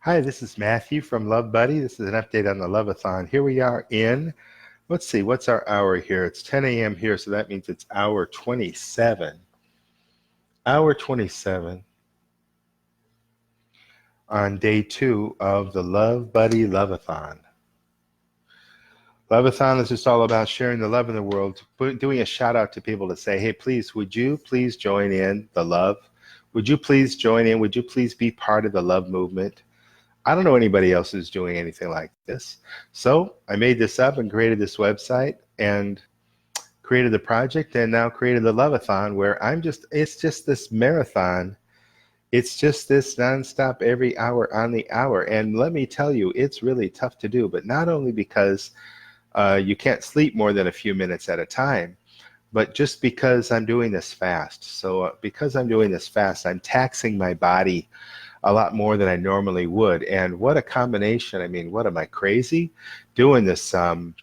Hi, this is Matthew from Love Buddy. This is an update on the Love-a-thon. Here we are in, let's see, what's our hour here? It's 10 a.m. here, so that means it's hour 27. Hour 27 on day 2 of the Love Buddy Love-a-thon. Love-a-thon is just all about sharing the love in the world, doing a shout out to people to say, hey, please, would you please join in the love? Would you please join in? Would you please be part of the love movement? I don't know anybody else who's doing anything like this. So I made this up and created this website and created the project and now created the Love-a-thon where it's just this marathon. It's just this nonstop every hour on the hour. And let me tell you, it's really tough to do, but not only because you can't sleep more than a few minutes at a time, but just because I'm doing this fast. So because I'm doing this fast, I'm taxing my body a lot more than I normally would. And what a combination. I mean, what am I, crazy? Doing this water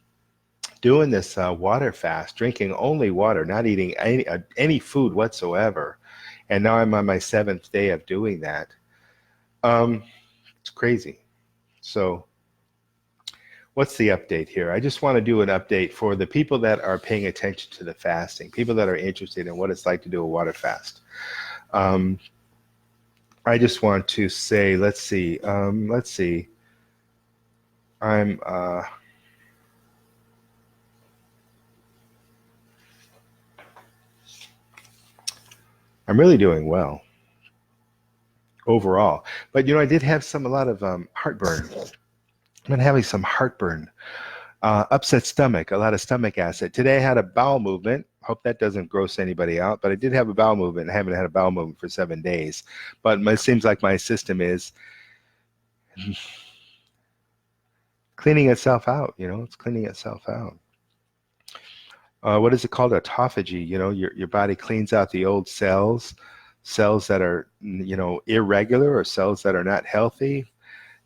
fast, drinking only water, not eating any food whatsoever. And now I'm on my 7th day of doing that. It's crazy. So what's the update here? I just want to do an update for the people that are paying attention to the fasting, people that are interested in what it's like to do a water fast. I just want to say, let's see. I'm really doing well overall, but I did have a lot of heartburn. I've been having some heartburn, upset stomach, a lot of stomach acid. Today I had a bowel movement. Hope that doesn't gross anybody out, but I did have a bowel movement. I haven't had a bowel movement for 7 days, but it seems like my system is cleaning itself out. It's cleaning itself out. What is it called? Autophagy. Your body cleans out the old cells that are, irregular, or cells that are not healthy,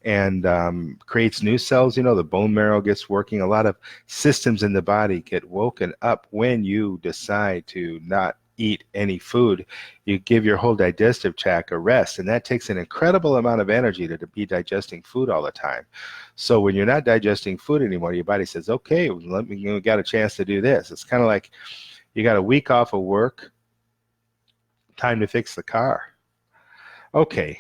and creates new cells. The bone marrow gets working. A lot of systems in the body get woken up when you decide to not eat any food. You give your whole digestive tract a rest, and that takes an incredible amount of energy to be digesting food all the time. So when you're not digesting food anymore, your body says, okay, we got a chance to do this. It's kind of like you got a week off of work, time to fix the car. Okay,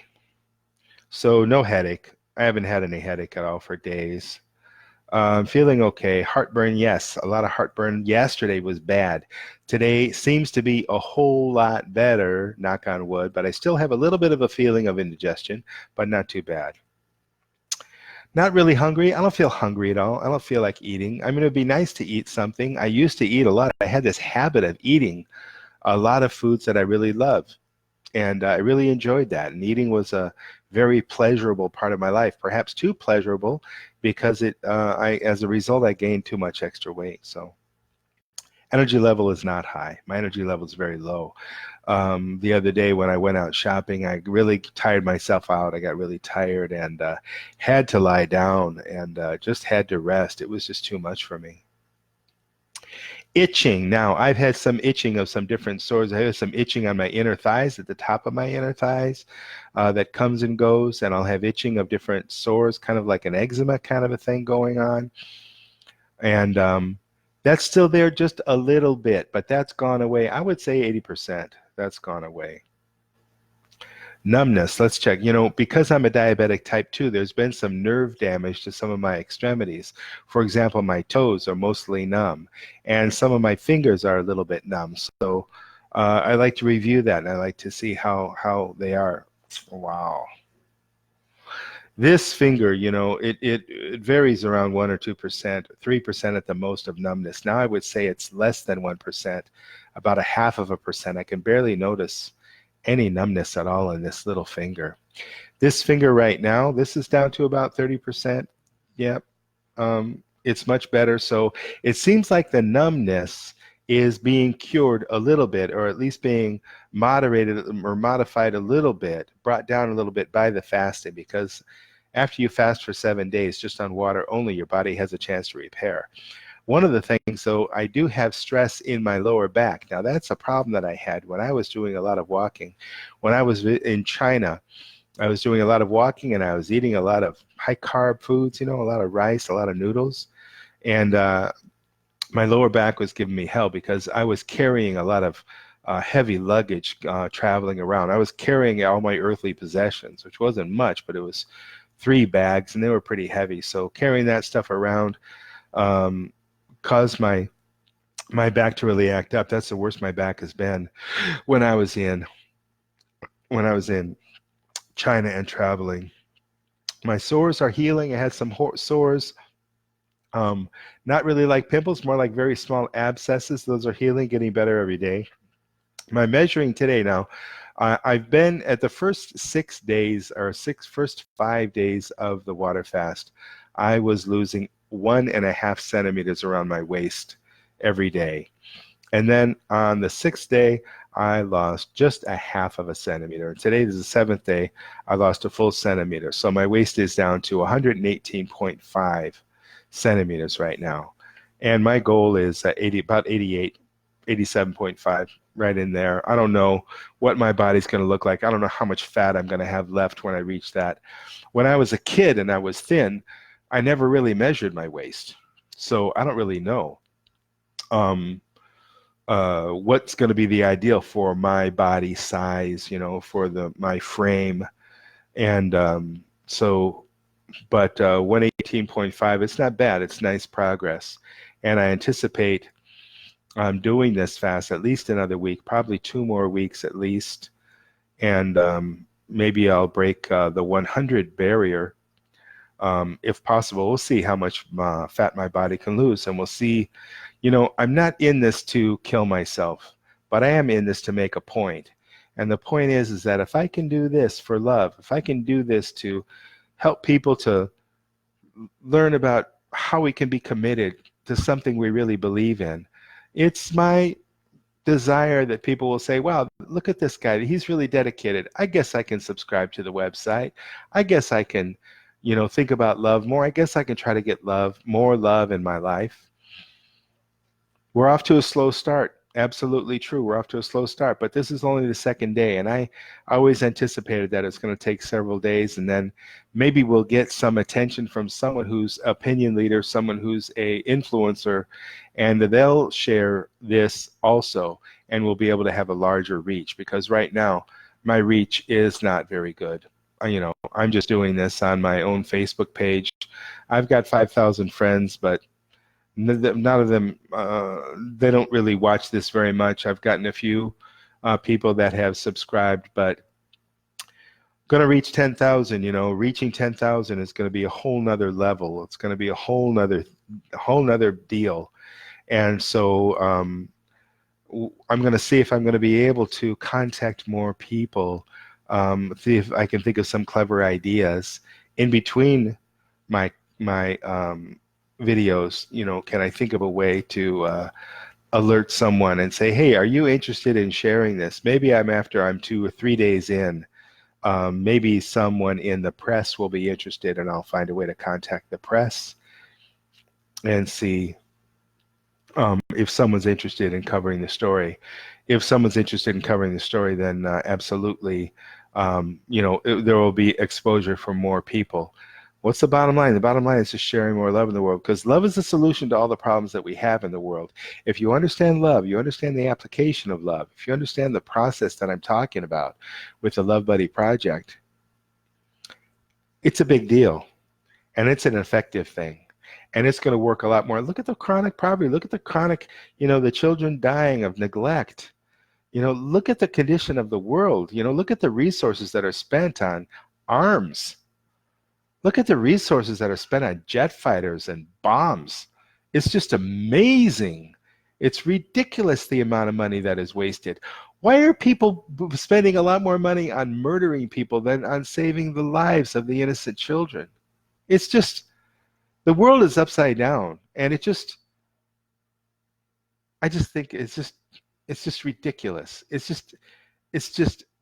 so no headache. I haven't had any headache at all for days. I'm feeling okay. Heartburn, yes, a lot of heartburn. Yesterday was bad. Today seems to be a whole lot better, knock on wood, but I still have a little bit of a feeling of indigestion, but not too bad. Not really hungry. I don't feel hungry at all. I don't feel like eating. I mean, it'd be nice to eat something. I used to eat a lot. I had this habit of eating a lot of foods that I really love. And I really enjoyed that. And eating was a very pleasurable part of my life, perhaps too pleasurable, because as a result, I gained too much extra weight. So energy level is not high. My energy level is very low. The other day when I went out shopping, I really tired myself out. I got really tired and had to lie down and just had to rest. It was just too much for me. Itching. Now, I've had some itching of some different sorts. I have some itching on my inner thighs, at the top of my inner thighs, that comes and goes, and I'll have itching of different sores, kind of like an eczema kind of a thing going on. And that's still there just a little bit, but that's gone away. I would say 80%. That's gone away. Numbness, let's check. Because I'm a diabetic type 2, there's been some nerve damage to some of my extremities. For example, my toes are mostly numb, and some of my fingers are a little bit numb. So I like to review that, and I like to see how they are. Wow. This finger, it varies around 1 or 2%, 3% at the most of numbness. Now I would say it's less than 1%, about 0.5%. I can barely notice any numbness at all in this little finger. This finger right now, this is down to about 30%. Yep, it's much better. So it seems like the numbness is being cured a little bit, or at least being moderated or modified a little bit, brought down a little bit by the fasting, because after you fast for 7 days just on water only, your body has a chance to repair. One of the things, so I do have stress in my lower back. Now, that's a problem that I had when I was doing a lot of walking. When I was in China, I was doing a lot of walking, and I was eating a lot of high carb foods, a lot of rice, a lot of noodles. And my lower back was giving me hell because I was carrying a lot of heavy luggage traveling around. I was carrying all my earthly possessions, which wasn't much, but it was 3 bags, and they were pretty heavy. So carrying that stuff around um, caused my back to really act up. That's the worst my back has been when I was in China and traveling. My sores are healing. I had some sores, um, not really like pimples, more like very small abscesses. Those are healing, getting better every day. My measuring today now, I've been at the first 6 days or first 5 days of the water fast. I was losing 1.5 centimeters around my waist every day. And then on the 6th day, I lost just a half of a centimeter. Today is the 7th day, I lost a full centimeter. So my waist is down to 118.5 centimeters right now. And my goal is about 88, 87.5, right in there. I don't know what my body's going to look like. I don't know how much fat I'm going to have left when I reach that. When I was a kid and I was thin, I never really measured my waist. So I don't really know. What's going to be the ideal for my body size, for my frame. And but 118.5, it's not bad. It's nice progress. And I anticipate doing this fast at least another week, probably 2 more weeks at least. And maybe I'll break the 100 barrier if possible. We'll see how much fat my body can lose, and we'll see. I'm not in this to kill myself, but I am in this to make a point. And the point is that if I can do this for love, if I can do this to help people to learn about how we can be committed to something we really believe in, it's my desire that people will say, wow, look at this guy. He's really dedicated. I guess I can subscribe to the website. I guess I can, think about love more. I guess I can try to get more love in my life. We're off to a slow start. Absolutely true. We're off to a slow start, but this is only the 2nd day, and I always anticipated that it's going to take several days, and then maybe we'll get some attention from someone who's opinion leader, someone who's a influencer, and they'll share this also, and we'll be able to have a larger reach, because right now my reach is not very good. I'm just doing this on my own Facebook page. I've got 5,000 friends, but none of them, they don't really watch this very much. I've gotten a few people that have subscribed, but going to reach 10,000, reaching 10,000 is going to be a whole nother level. It's going to be a whole nother deal. And so I'm going to see if I'm going to be able to contact more people, see if I can think of some clever ideas in between my videos. Can I think of a way to alert someone and say, hey, are you interested in sharing this? Maybe I'm 2 or 3 days in. Maybe someone in the press will be interested, and I'll find a way to contact the press and see if someone's interested in covering the story. If someone's interested in covering the story, then absolutely, there will be exposure for more people. What's the bottom line? The bottom line is just sharing more love in the world, because love is the solution to all the problems that we have in the world. If you understand love, you understand the application of love, if you understand the process that I'm talking about with the Love Buddy Project, it's a big deal, and it's an effective thing. And it's going to work a lot more. Look at the chronic poverty. Look at the chronic, the children dying of neglect. Look at the condition of the world. Look at the resources that are spent on arms. Look at the resources that are spent on jet fighters and bombs. It's just amazing. It's ridiculous the amount of money that is wasted. Why are people spending a lot more money on murdering people than on saving the lives of the innocent children? It's just, the world is upside down, and I just think it's just ridiculous. It's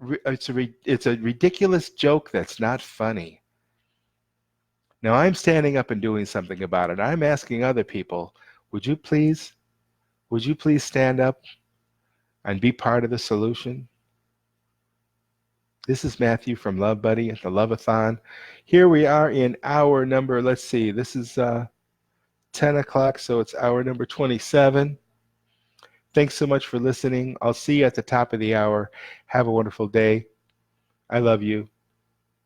a ridiculous joke that's not funny. Now I'm standing up and doing something about it. I'm asking other people, would you please stand up and be part of the solution? This is Matthew from Love Buddy at the Love-a-thon. Here we are in hour number, let's see, this is 10 o'clock, so it's hour number 27. Thanks so much for listening. I'll see you at the top of the hour. Have a wonderful day. I love you.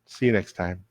See you next time.